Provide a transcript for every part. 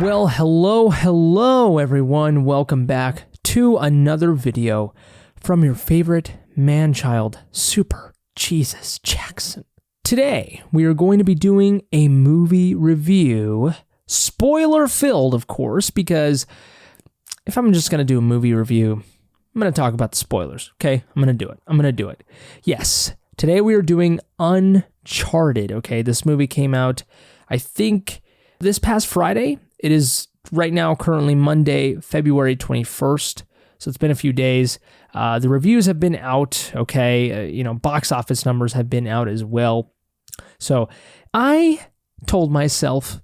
Well, hello everyone. Welcome back to another video from your favorite man-child, Super Jesus Jackson. Today, we are going to be doing a movie review, spoiler-filled, of course, because if I'm just going to do a movie review, I'm going to talk about the spoilers, okay? I'm going to do it. Yes, today we are doing Uncharted, okay? This movie came out, I think, this past Friday. It is right now currently Monday, February 21st, so it's been a few days. The reviews have been out, okay? Box office numbers have been out as well. So I told myself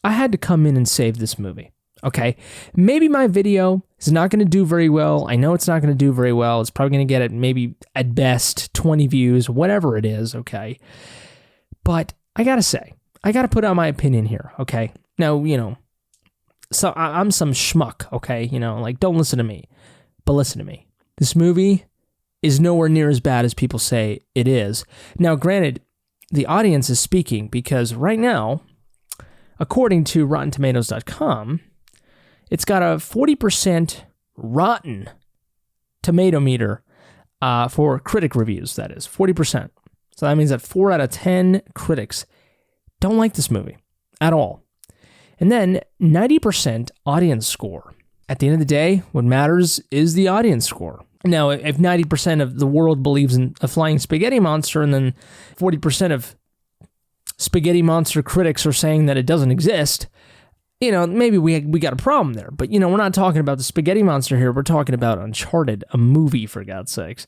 I had to come in and save this movie, okay? Maybe my video is not going to do very well. I know it's not going to do very well. It's probably going to get it maybe at best 20 views, whatever it is, okay? But I got to say, I got to put out my opinion here, okay? Now, so I'm some schmuck, okay? Don't listen to me, but listen to me. This movie is nowhere near as bad as people say it is. Now, granted, the audience is speaking because right now, according to RottenTomatoes.com, it's got a 40% rotten tomato meter for critic reviews, that is, 40%. So that means that 4 out of 10 critics don't like this movie at all. And then 90% audience score. At the end of the day, what matters is the audience score. Now, if 90% of the world believes in a flying spaghetti monster and then 40% of spaghetti monster critics are saying that it doesn't exist, maybe we got a problem there. But, we're not talking about the spaghetti monster here. We're talking about Uncharted, a movie, for God's sakes.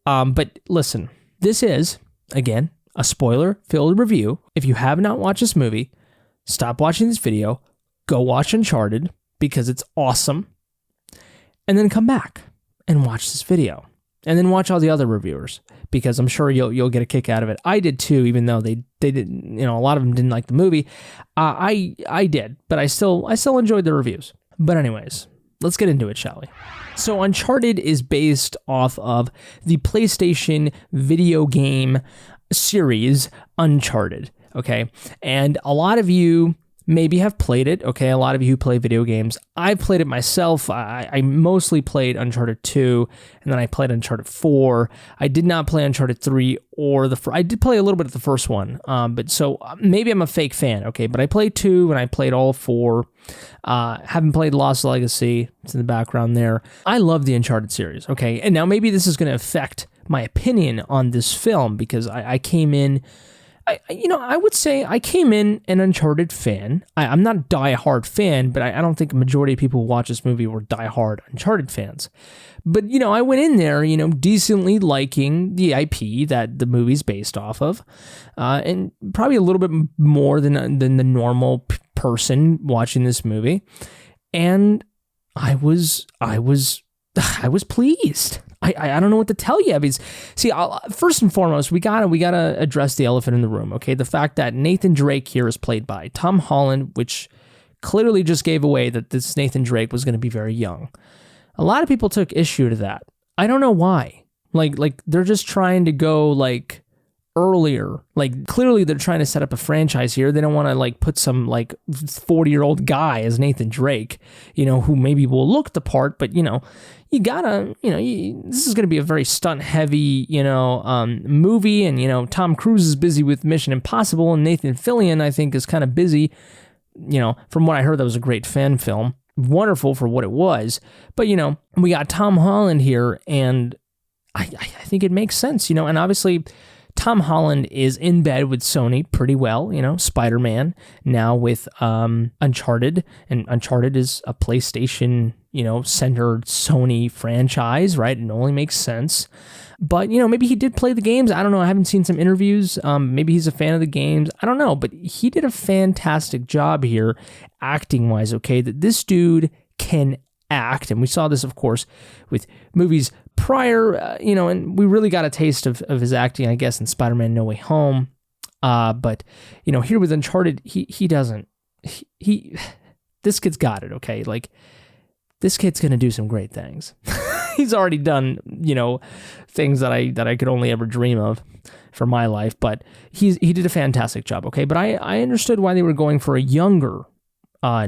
But listen, this is, again, a spoiler-filled review. If you have not watched this movie, stop watching this video, go watch Uncharted because it's awesome, and then come back and watch this video. And then watch all the other reviewers because I'm sure you'll get a kick out of it. I did too, even though they didn't, a lot of them didn't like the movie. I did, but I still enjoyed the reviews. But anyways, let's get into it, shall we? So Uncharted is based off of the PlayStation video game series Uncharted, okay? And a lot of you maybe have played it, okay? A lot of you who play video games. I've played it myself. I mostly played Uncharted 2, and then I played Uncharted 4. I did not play Uncharted 3 or I did play a little bit of the first one, but so maybe I'm a fake fan, okay? But I played 2, and I played all 4. Haven't played Lost Legacy. It's in the background there. I love the Uncharted series, okay? And now maybe this is going to affect my opinion on this film because I came in... I would say I came in an Uncharted fan. I'm not a die-hard fan, but I don't think a majority of people who watch this movie were die-hard Uncharted fans. But, I went in there, decently liking the IP that the movie's based off of, and probably a little bit more than the normal person watching this movie. And I was pleased. I don't know what to tell you. I mean, see, first and foremost, we gotta address the elephant in the room, okay? The fact that Nathan Drake here is played by Tom Holland, which clearly just gave away that this Nathan Drake was going to be very young. A lot of people took issue to that. I don't know why. Like they're just trying to go earlier. Clearly they're trying to set up a franchise here. They don't want to put some 40-year-old guy as Nathan Drake, who maybe will look the part, but you gotta, this is going to be a very stunt-heavy, movie, and, Tom Cruise is busy with Mission Impossible, and Nathan Fillion, I think, is kind of busy. From what I heard, that was a great fan film. Wonderful for what it was. But, we got Tom Holland here, and I think it makes sense, and obviously Tom Holland is in bed with Sony pretty well, Spider-Man, now with Uncharted, and Uncharted is a PlayStation, centered Sony franchise, right? It only makes sense. But, maybe he did play the games. I don't know. I haven't seen some interviews. Maybe he's a fan of the games. I don't know. But he did a fantastic job here, acting-wise, okay? That this dude can act. And we saw this, of course, with movies prior, and we really got a taste of his acting, I guess, in Spider-Man No Way Home. But, here with Uncharted, he doesn't. This kid's got it, okay? This kid's going to do some great things. He's already done, things that I could only ever dream of for my life, but he did a fantastic job, okay? But I understood why they were going for a younger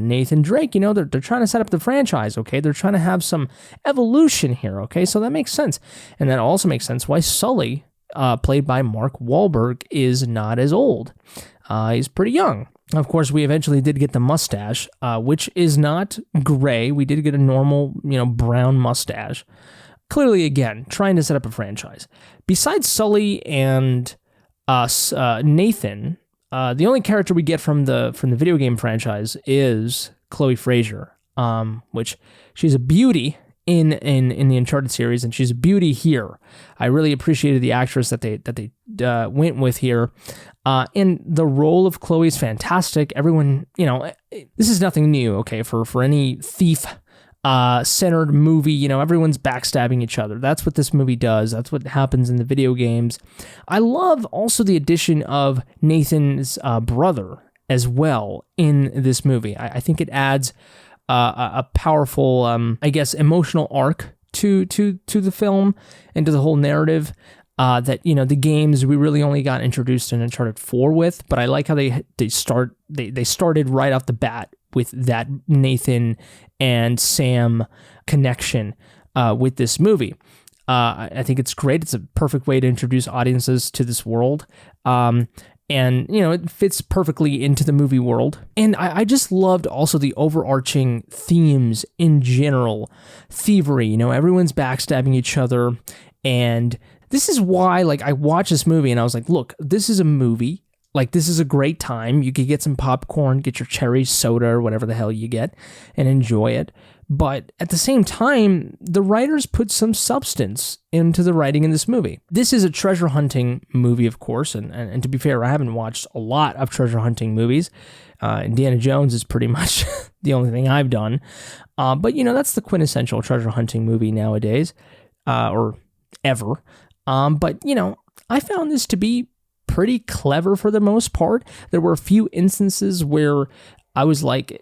Nathan Drake, they're trying to set up the franchise, okay? They're trying to have some evolution here, okay? So that makes sense. And that also makes sense why Sully, played by Mark Wahlberg, is not as old. He's pretty young. Of course, we eventually did get the mustache, which is not gray. We did get a normal, brown mustache. Clearly, again, trying to set up a franchise. Besides Sully and Nathan, the only character we get from the video game franchise is Chloe Frazer, which she's a beauty in the Uncharted series, and she's a beauty here. I really appreciated the actress that they went with here, and the role of Chloe is fantastic. Everyone, this is nothing new, okay? For any thief centered movie, everyone's backstabbing each other. That's what this movie does. That's what happens in the video games. I love also the addition of Nathan's brother as well in this movie. I think it adds a powerful, emotional arc to the film and to the whole narrative that, the games we really only got introduced in Uncharted 4 with, but I like how they started right off the bat with that Nathan and Sam connection with this movie. I think it's great. It's a perfect way to introduce audiences to this world. And, it fits perfectly into the movie world. And I just loved also the overarching themes in general. Thievery, everyone's backstabbing each other. And this is why, I watched this movie and I was like, look, this is a movie. This is a great time. You could get some popcorn, get your cherry soda or whatever the hell you get and enjoy it. But at the same time, the writers put some substance into the writing in this movie. This is a treasure hunting movie, of course. And to be fair, I haven't watched a lot of treasure hunting movies. Indiana Jones is pretty much the only thing I've done. But, that's the quintessential treasure hunting movie nowadays, or ever. But, I found this to be pretty clever for the most part. There were a few instances where I was like,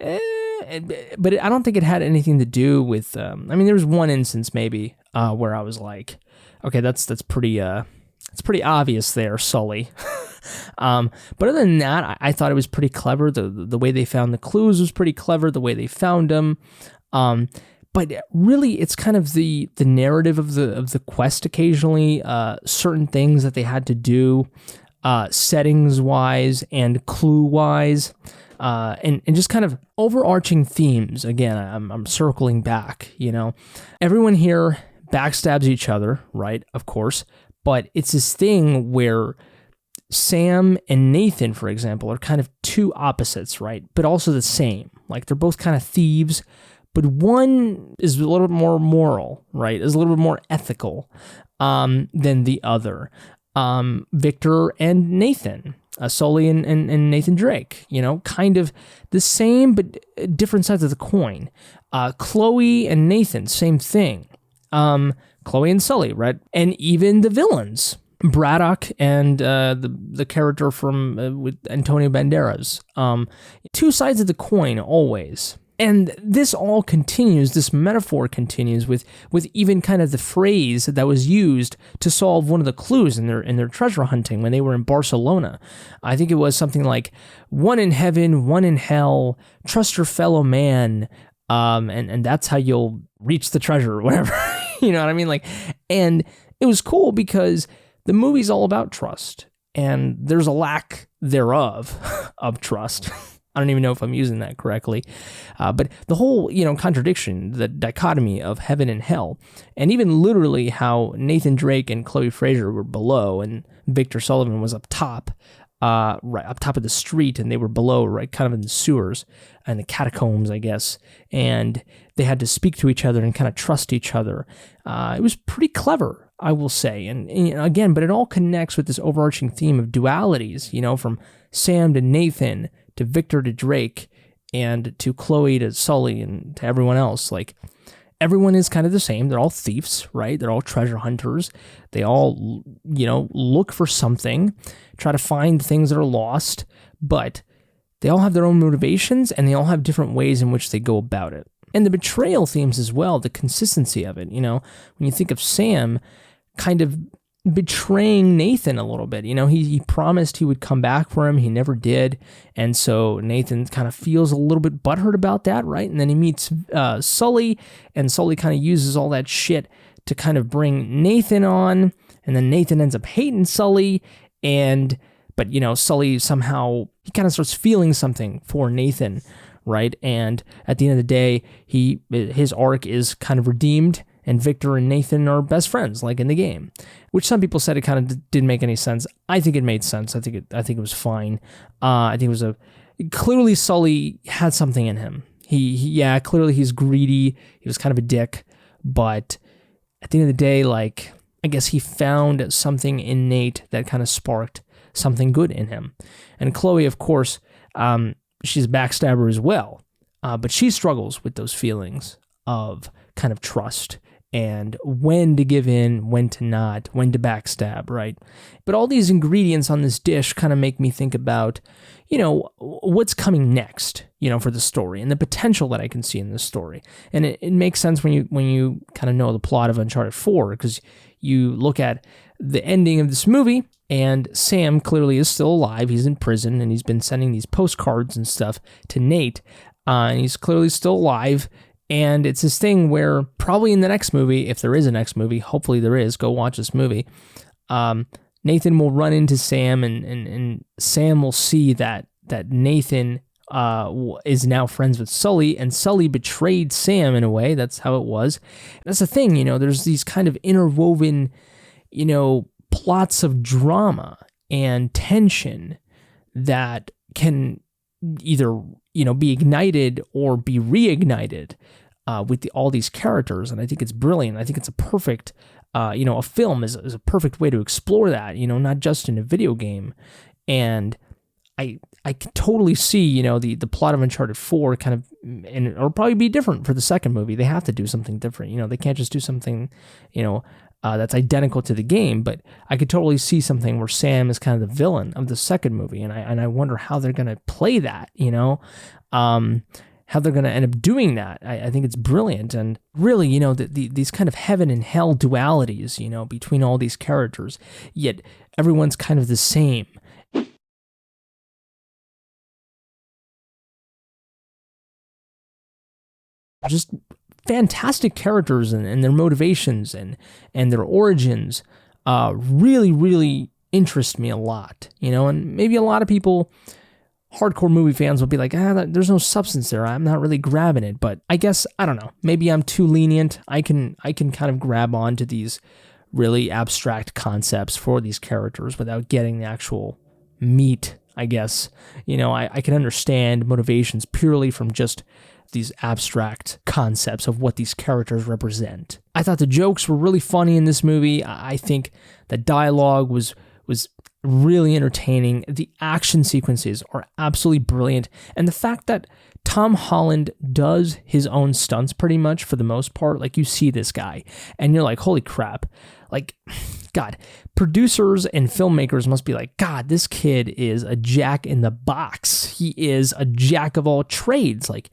but I don't think it had anything to do with, there was one instance maybe where I was like, okay, that's pretty obvious there, Sully. But other than that, I thought it was pretty clever. The way they found the clues was pretty clever, the way they found them. But really, it's kind of the narrative of the quest occasionally, certain things that they had to do, settings-wise and clue-wise, and just kind of overarching themes. Again, I'm circling back, Everyone here backstabs each other, right? Of course. But it's this thing where Sam and Nathan, for example, are kind of two opposites, right? But also the same. They're both kind of thieves, but one is a little bit more moral, right? Is a little bit more ethical than the other. Victor and Nathan, Sully and Nathan Drake, kind of the same, but different sides of the coin. Chloe and Nathan, same thing. Chloe and Sully, right? And even the villains, Braddock and the character from with Antonio Banderas. Two sides of the coin always. And this all continues, this metaphor continues with even kind of the phrase that was used to solve one of the clues in their treasure hunting when they were in Barcelona. I think it was something like, one in heaven, one in hell, trust your fellow man, and that's how you'll reach the treasure or whatever. You know what I mean? And it was cool because the movie's all about trust, and there's a lack thereof of trust. I don't even know if I'm using that correctly. But the whole, contradiction, the dichotomy of heaven and hell, and even literally how Nathan Drake and Chloe Frazer were below and Victor Sullivan was up top, right up top of the street, and they were below, right, kind of in the sewers and the catacombs, I guess. And they had to speak to each other and kind of trust each other. It was pretty clever, I will say. And again, but it all connects with this overarching theme of dualities, from Sam to Nathan, to Victor to Drake, and to Chloe to Sully, and to everyone else. Everyone is kind of the same. They're all thieves, right? They're all treasure hunters. They all, look for something, try to find things that are lost, but they all have their own motivations, and they all have different ways in which they go about it. And the betrayal themes as well, the consistency of it, when you think of Sam kind of betraying Nathan a little bit. He promised he would come back for him. He never did. And so Nathan kind of feels a little bit butthurt about that, right? And then he meets Sully, and Sully kind of uses all that shit to kind of bring Nathan on. And then Nathan ends up hating Sully. But Sully somehow, he kind of starts feeling something for Nathan, right? And at the end of the day, his arc is kind of redeemed, and Victor and Nathan are best friends, like in the game, which some people said it kind of didn't make any sense. I think it made sense. I think it was fine. I think it was clearly Sully had something in him. Clearly he's greedy. He was kind of a dick, but at the end of the day, like, I guess he found something innate that kind of sparked something good in him. And Chloe, of course, she's a backstabber as well, but she struggles with those feelings of kind of trust and when to give in, when to not, when to backstab, right? But all these ingredients on this dish kind of make me think about, what's coming next, for the story and the potential that I can see in this story. And it makes sense when you kind of know the plot of Uncharted 4, because you look at the ending of this movie, and Sam clearly is still alive. He's in prison, and he's been sending these postcards and stuff to Nate, and he's clearly still alive. And it's this thing where probably in the next movie, if there is a next movie, hopefully there is, go watch this movie, Nathan will run into Sam, and Sam will see that Nathan is now friends with Sully, and Sully betrayed Sam in a way. That's how it was. That's the thing, there's these kind of interwoven, plots of drama and tension that can either be ignited or be reignited with all these characters. And I think it's brilliant. I think it's a perfect a film is a perfect way to explore that, not just in a video game. And I can totally see, the plot of Uncharted 4 kind of, and it'll probably be different for the second movie. They have to do something different. They can't just do something, that's identical to the game. But I could totally see something where Sam is kind of the villain of the second movie, and I wonder how they're going to play that, how they're going to end up doing that. I think it's brilliant. And really, these kind of heaven and hell dualities, between all these characters, yet everyone's kind of the same. Just fantastic characters and their motivations and their origins really, really interest me a lot, and maybe a lot of people, hardcore movie fans, will be like, there's no substance there. I'm not really grabbing it. But I guess, I don't know, maybe I'm too lenient. I can kind of grab onto these really abstract concepts for these characters without getting the actual meat, I guess. I can understand motivations purely from just these abstract concepts of what these characters represent. I thought the jokes were really funny in this movie. I think the dialogue was really entertaining. The action sequences are absolutely brilliant. And the fact that Tom Holland does his own stunts pretty much for the most part, like you see this guy and you're like, holy crap. Like, God, producers and filmmakers must be like, God, this kid is a jack in the box. He is a jack of all trades. Like,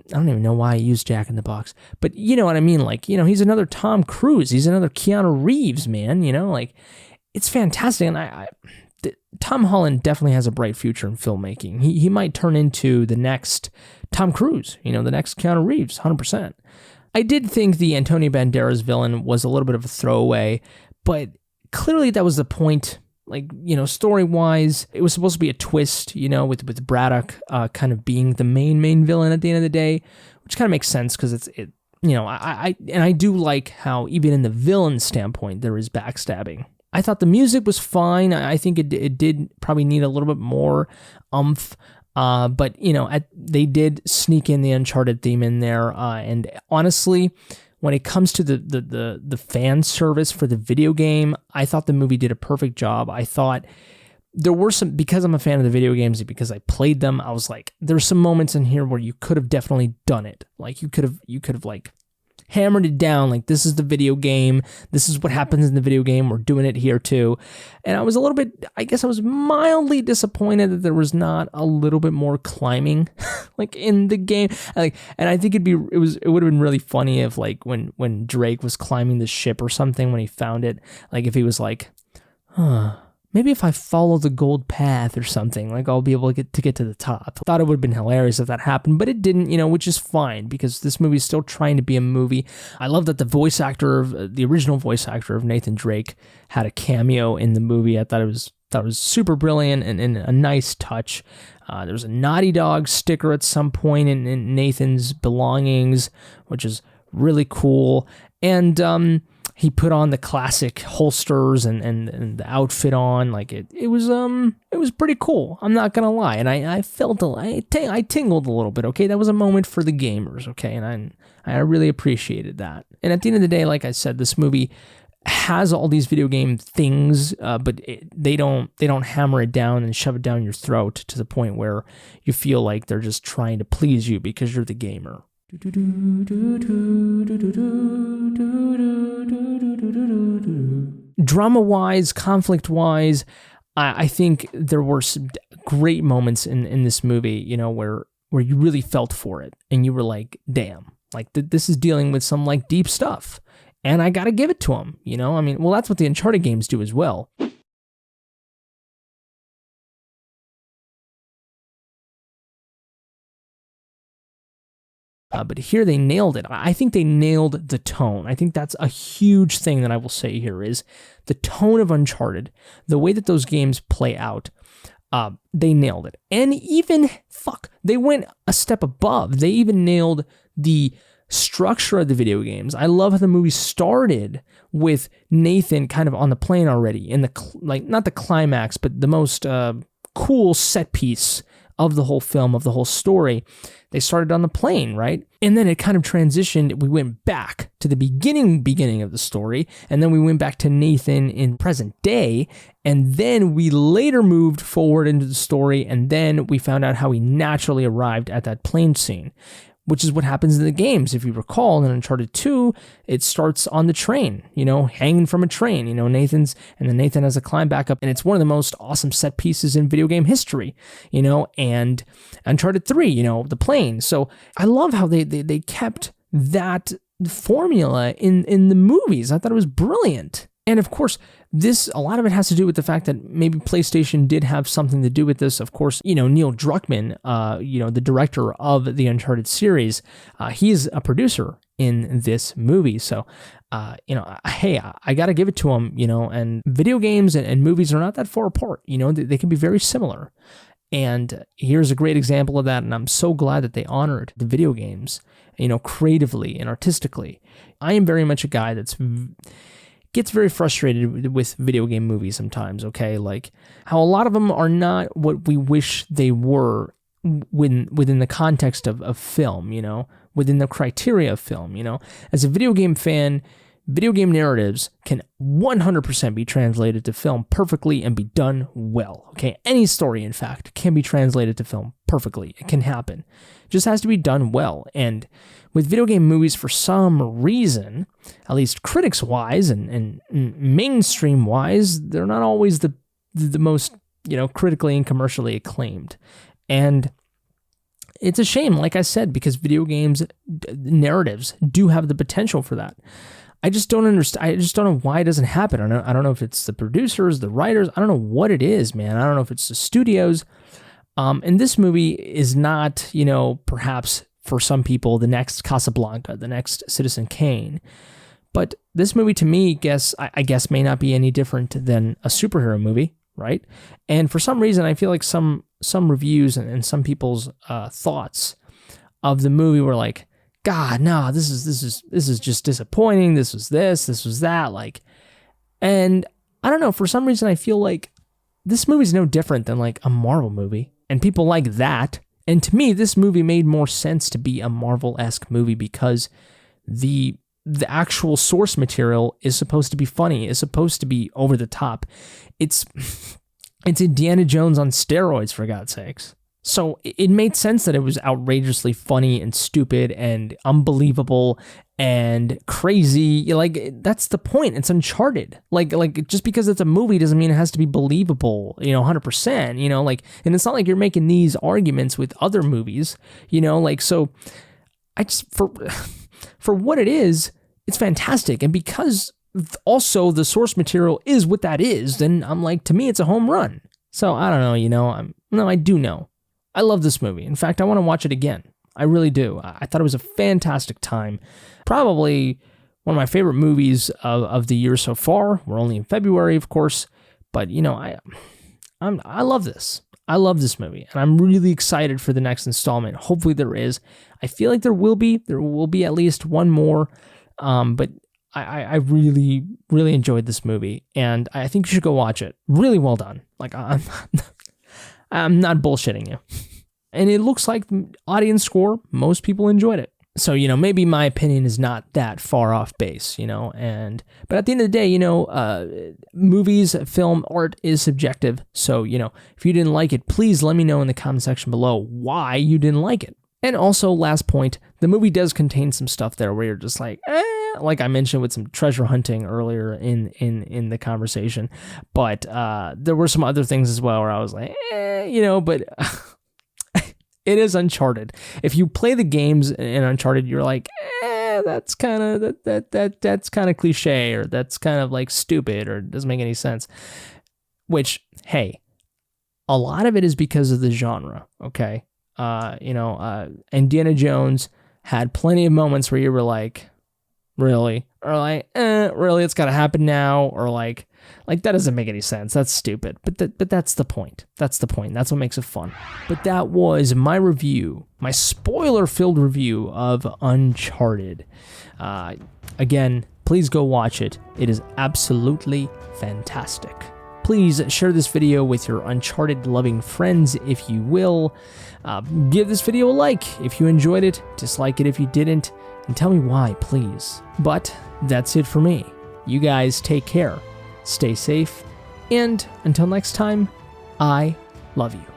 I don't even know why I use Jack in the Box, but you know what I mean? Like, he's another Tom Cruise. He's another Keanu Reeves, man, like, it's fantastic. And Tom Holland definitely has a bright future in filmmaking. He might turn into the next Tom Cruise, the next Keanu Reeves, 100%. I did think the Antonio Banderas villain was a little bit of a throwaway, but clearly that was the point. Like, story-wise, it was supposed to be a twist, with Braddock kind of being the main villain at the end of the day, which kind of makes sense because I do like how even in the villain standpoint, there is backstabbing. I thought the music was fine. I think it did probably need a little bit more oomph, but, they did sneak in the Uncharted theme in there, and honestly, when it comes to the fan service for the video game, I thought the movie did a perfect job. I thought there were some, because I'm a fan of the video games, because I played them, I was like, there's some moments in here where you could have definitely done it. Like, you could have like hammered it down like this is the video game. This is what happens in the video game. We're doing it here too. And I was a little bit, I guess I was mildly disappointed that there was not a little bit more climbing like in the game. And I think it would have been really funny if like when Drake was climbing the ship or something when he found it, like if he was like, maybe if I follow the gold path or something, like I'll be able to get to the top. Thought it would have been hilarious if that happened, but it didn't, which is fine because this movie is still trying to be a movie. I love that the original voice actor of Nathan Drake had a cameo in the movie. I thought it was super brilliant and a nice touch. There was a Naughty Dog sticker at some point in Nathan's belongings, which is really cool. And he put on the classic holsters and the outfit on, like it was pretty cool. I'm not gonna lie, and I felt I tingled a little bit. Okay, that was a moment for the gamers. Okay, and I really appreciated that. And at the end of the day, like I said, this movie has all these video game things, but they don't hammer it down and shove it down your throat to the point where you feel like they're just trying to please you because you're the gamer. Drama-wise, conflict-wise, I think there were some great moments in this movie, where you really felt for it, and you were like, damn, like this is dealing with some like deep stuff, and I gotta give it to him, I mean, well, that's what the Uncharted games do as well. But here they nailed it. I think they nailed the tone. I think that's a huge thing that I will say here is the tone of Uncharted, the way that those games play out, they nailed it. And even, they went a step above. They even nailed the structure of the video games. I love how the movie started with Nathan kind of on the plane already, in not the climax, but the most cool set piece of the whole film, of the whole story. They started on the plane, right? And then it kind of transitioned. We went back to the beginning of the story, and then we went back to Nathan in present day, and then we later moved forward into the story, and then we found out how he naturally arrived at that plane scene, which is what happens in the games. If you recall, in Uncharted 2, it starts on the train, hanging from a train, Nathan has a climb back up, and it's one of the most awesome set pieces in video game history, and Uncharted 3, the plane. So I love how they kept that formula in the movies. I thought it was brilliant. And of course, a lot of it has to do with the fact that maybe PlayStation did have something to do with this. Of course, Neil Druckmann, the director of the Uncharted series, he's a producer in this movie. So, hey, I got to give it to him, and video games and movies are not that far apart. They can be very similar. And here's a great example of that. And I'm so glad that they honored the video games, creatively and artistically. I am very much a guy gets very frustrated with video game movies sometimes, okay? Like how a lot of them are not what we wish they were within the context of film, within the criteria of film, As a video game fan, video game narratives can 100% be translated to film perfectly and be done well, okay? Any story, in fact, can be translated to film perfectly. It can happen. It just has to be done well. And with video game movies, for some reason, at least critics-wise and mainstream-wise, they're not always the most, critically and commercially acclaimed. And it's a shame, like I said, because video games narratives do have the potential for that. I just don't understand. I just don't know why it doesn't happen. I don't know if it's the producers, the writers. I don't know what it is, man. I don't know if it's the studios. And this movie is not, perhaps for some people, the next Casablanca, the next Citizen Kane. But this movie, to me, I guess may not be any different than a superhero movie, right? And for some reason, I feel like some reviews and some people's thoughts of the movie were like, God, no, this is just disappointing. This was that. Like, and I don't know. For some reason, I feel like this movie's no different than like a Marvel movie, and people like that. And to me, this movie made more sense to be a Marvel-esque movie because the actual source material is supposed to be funny, is supposed to be over the top. It's Indiana Jones on steroids, for God's sakes. So it made sense that it was outrageously funny and stupid and unbelievable and crazy. Like, that's the point. It's Uncharted. Like just because it's a movie doesn't mean it has to be believable, 100%, like, and it's not like you're making these arguments with other movies, like, so I just, for what it is, it's fantastic. And because also the source material is what that is, then I'm like, to me, it's a home run. So I don't know, I do know. I love this movie. In fact, I want to watch it again. I really do. I thought it was a fantastic time. Probably one of my favorite movies of the year so far. We're only in February, of course, but I love this. I love this movie, and I'm really excited for the next installment. Hopefully there is. I feel like there will be at least one more, but I really, really enjoyed this movie, and I think you should go watch it. Really well done. Like, I'm not bullshitting you. And it looks like the audience score, most people enjoyed it. So, maybe my opinion is not that far off base, but at the end of the day, movies, film, art is subjective. So, if you didn't like it, please let me know in the comment section below why you didn't like it. And also, last point, the movie does contain some stuff there where you're just like I mentioned with some treasure hunting earlier in the conversation. But there were some other things as well where I was like, but it is Uncharted. If you play the games in Uncharted, you're like, that's kind of that's kind of cliche, or that's kind of like stupid, or doesn't make any sense. Which, hey, a lot of it is because of the genre. Okay. Indiana Jones had plenty of moments where you were like, really? Or like, really, it's got to happen now? Or like that doesn't make any sense. That's stupid. But that's the point. That's the point. That's what makes it fun. But that was my review, my spoiler-filled review of Uncharted. Again, please go watch it. It is absolutely fantastic. Please share this video with your Uncharted-loving friends if you will. Give this video a like if you enjoyed it, dislike it if you didn't, and tell me why, please. But that's it for me. You guys take care, stay safe, and until next time, I love you.